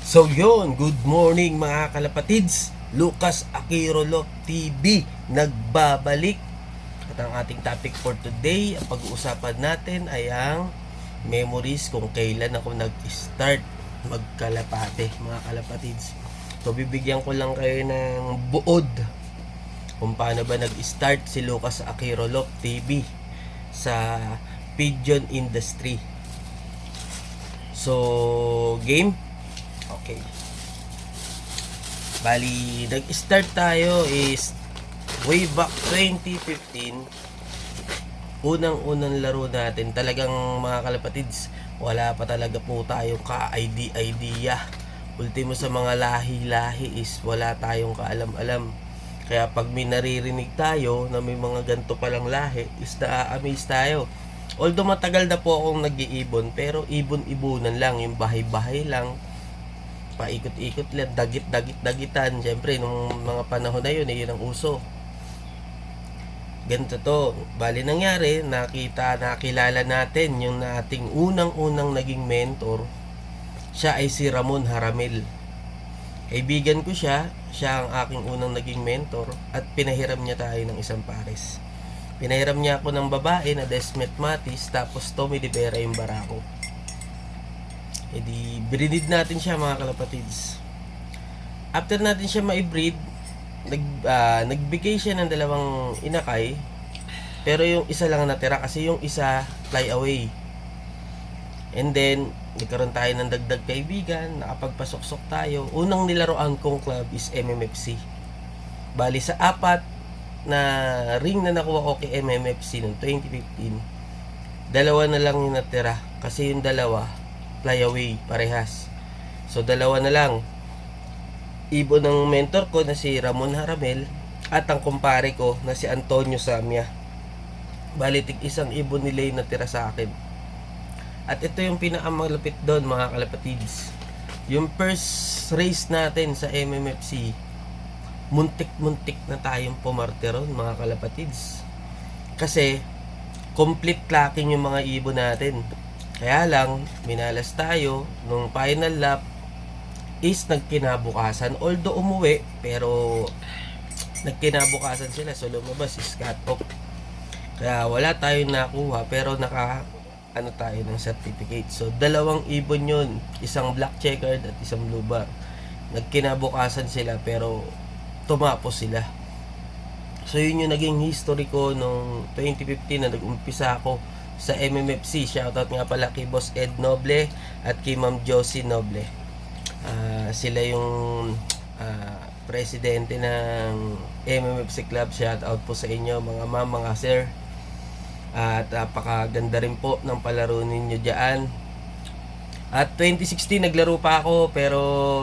So yun, good morning mga kalapatids. Lucas Aquirolo TV nagbabalik. At ang ating topic for today, ang pag-uusapan natin ay ang memories kung kailan ako nag-start magkalapate mga kalapatids. So bibigyan ko lang kayo ng buod kung paano ba nag-start si Lucas Aquirolo TV sa pigeon industry. So game. Okay. Bali, nag-start tayo is way back 2015. Unang-unang laro natin, talagang mga kalapatids, wala pa talaga po tayong ka-idea. Ultimo sa mga lahi-lahi is wala tayong kaalam-alam. Kaya pag may naririnig tayo na may mga ganito palang lahi, is na-amaze tayo. Although matagal na po akong nag-iibon, pero ibon-ibunan lang, yung bahay-bahay lang, paikot-ikot lang, dagitan. Siyempre, nung mga panahon na yun, yun ang uso. Ganito to. Bali nangyari, nakilala natin yung ating unang-unang naging mentor. Siya ay si Ramon Haramel. Kaibigan ko siya ang aking unang naging mentor at pinahiram niya tayo ng isang pares. Pinahiram niya ako ng babae na Desmet Matis, tapos Tommy Libera yung barako. Edi breed natin siya mga kalapatids. After natin siya ma-breed, nagbigay siya ng dalawang inakay, pero yung isa lang natira kasi yung isa fly away. And then nagkaroon tayo ng dagdag kaibigan, nakapagpasok-sok tayo. Unang nilaroan kong club is MMFC. Bali sa apat na ring na nakuha ko kay MMFC noong 2015, dalawa na lang yung natira kasi yung dalawa fly away parehas. So dalawa na lang. Ibon ng mentor ko na si Ramon Haramel at ang kumpare ko na si Antonio Samia. Balitig isang ibon nila yung natira sa akin. At ito yung pinakamalapit doon mga kalapatids. Yung first race natin sa MMFC, muntik-muntik na tayong pumarteron mga kalapatids. Kasi complete clacking yung mga ibon natin. Kaya lang, minalas tayo nung final lap is nagkinabukasan. Although umuwi, pero nagkinabukasan sila. So lumabas is cut off. Kaya wala tayong nakuha, pero tayo ng certificate. So dalawang ibon yun. Isang black checkered at isang blue bar. Nagkinabukasan sila, pero tumapos sila. So yun yung naging history ko nung 2015 na nag-umpisa ako sa MMFC. Shoutout nga pala kay Boss Ed Noble at kay Ma'am Josie Noble. Sila yung presidente ng MMFC Club. Shoutout po sa inyo mga ma'am, mga sir. At napakaganda rin po ng palaro ninyo dyan. At 2016 naglaro pa ako, pero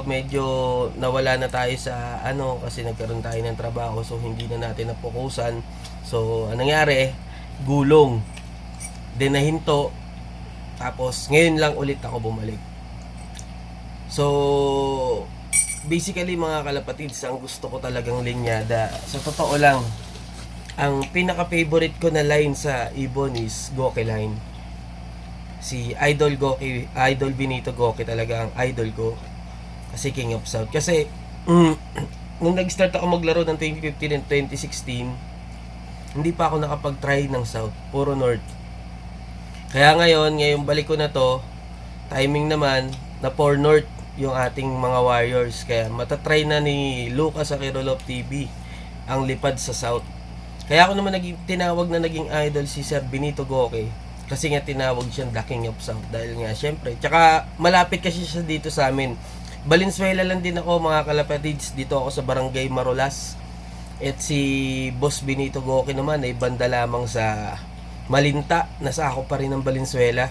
medyo nawala na tayo sa kasi nagkaroon tayo ng trabaho, so hindi na natin napokusan. So anong nangyari? Gulong. Then nahinto. Tapos ngayon lang ulit ako bumalik. So basically mga kalapatids, ang gusto ko talagang linyada, sa totoo lang, ang pinaka-favorite ko na line sa ibon is Goke line. Si Idol Goke, Idol Benito Goke talaga ang idol ko. Kasi King of South. Kasi nung nag-start ako maglaro ng 2015 and 2016, hindi pa ako nakapag-try ng South, puro North. Kaya ngayong balik ko na to, timing naman na for North yung ating mga Warriors. Kaya matatry na ni Lucas Aquirolo TV ang lipad sa South. Kaya ako naman tinawag na naging idol si Sir Benito Goke, kasi nga tinawag siyang The King of South. Dahil nga syempre, tsaka malapit kasi siya dito sa amin. Valenzuela lang din ako mga kalapatids, dito ako sa Barangay Marolas. At si Boss Benito Goke naman ay banda lamang sa Malinta, nasa ako pa rin ng Valenzuela.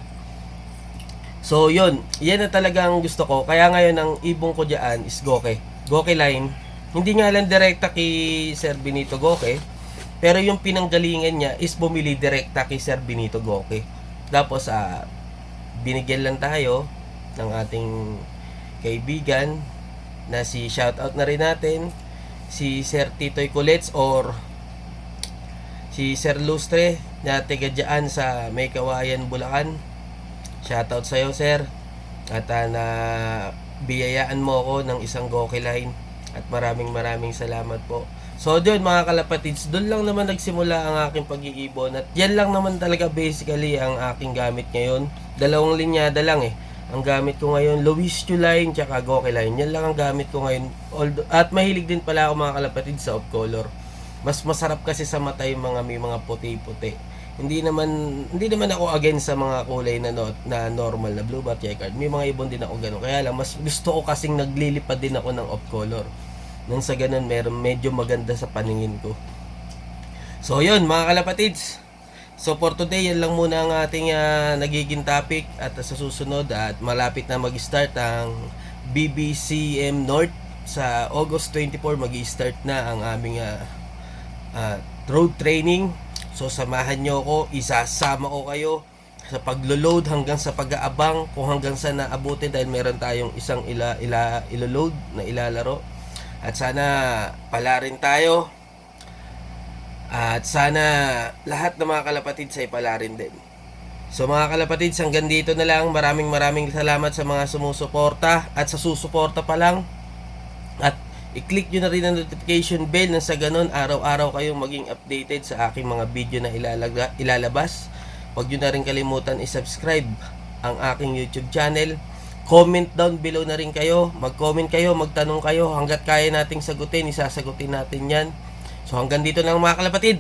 So yun, yan na talaga ang gusto ko. Kaya ngayon ang ibong ko dyan is Goke line. Hindi nga lang direkta kay Sir Benito Goke, pero yung pinanggalingan niya is bumili direkta kay Sir Benito Goke. Tapos binigyan lang tayo ng ating kaibigan na si shoutout na rin natin, si Sir Titoy Culets or si Sir Lustre na tiga dyan sa May Kawayan, Bulacan. Shoutout sa'yo, sir. At biyayaan mo ako ng isang Goki line at maraming salamat po. So doon mga kalapatids, doon lang naman nagsimula ang aking pag-iibon at yan lang naman talaga basically ang aking gamit ngayon. Dalawang linyada lang ang gamit ko ngayon, Luistio line tsaka Goki line. Yan lang ang gamit ko ngayon. At mahilig din pala ako mga kalapatids sa off color. Mas masarap kasi sa mata yung mga may mga puti-puti. Hindi naman ako against sa mga kulay na normal na blue bat checkered. May mga ibon din ako ganun. Kaya lang mas gusto ko kasing naglilipad din ako ng off color. Nang sa ganun medyo maganda sa paningin ko. So yun mga kalapatids. So for today yan lang muna ang ating nagiging topic at sa susunod at malapit na mag-start ang BBCM North sa August 24 mag-start na ang aming road training. So samahan nyo ako, isasama ko kayo sa paglo-load hanggang sa pag-aabang kung hanggang sa naabuti dahil meron tayong isang ilo-load na ilalaro. At sana pala rin tayo. At sana lahat ng mga kalapatids ay pala rin din. So mga kalapatids, hanggang dito na lang. Maraming salamat sa mga sumusuporta at sa susuporta pa lang. At i-click nyo na rin ang notification bell nang sa ganun araw-araw kayong maging updated sa aking mga video na ilalabas. Huwag nyo na rin kalimutan i-subscribe ang aking YouTube channel. Comment down below na rin kayo. Mag-comment kayo, magtanong kayo. Hanggat kaya nating sagutin, isasagutin natin yan. So hanggang dito na mga kalapatid.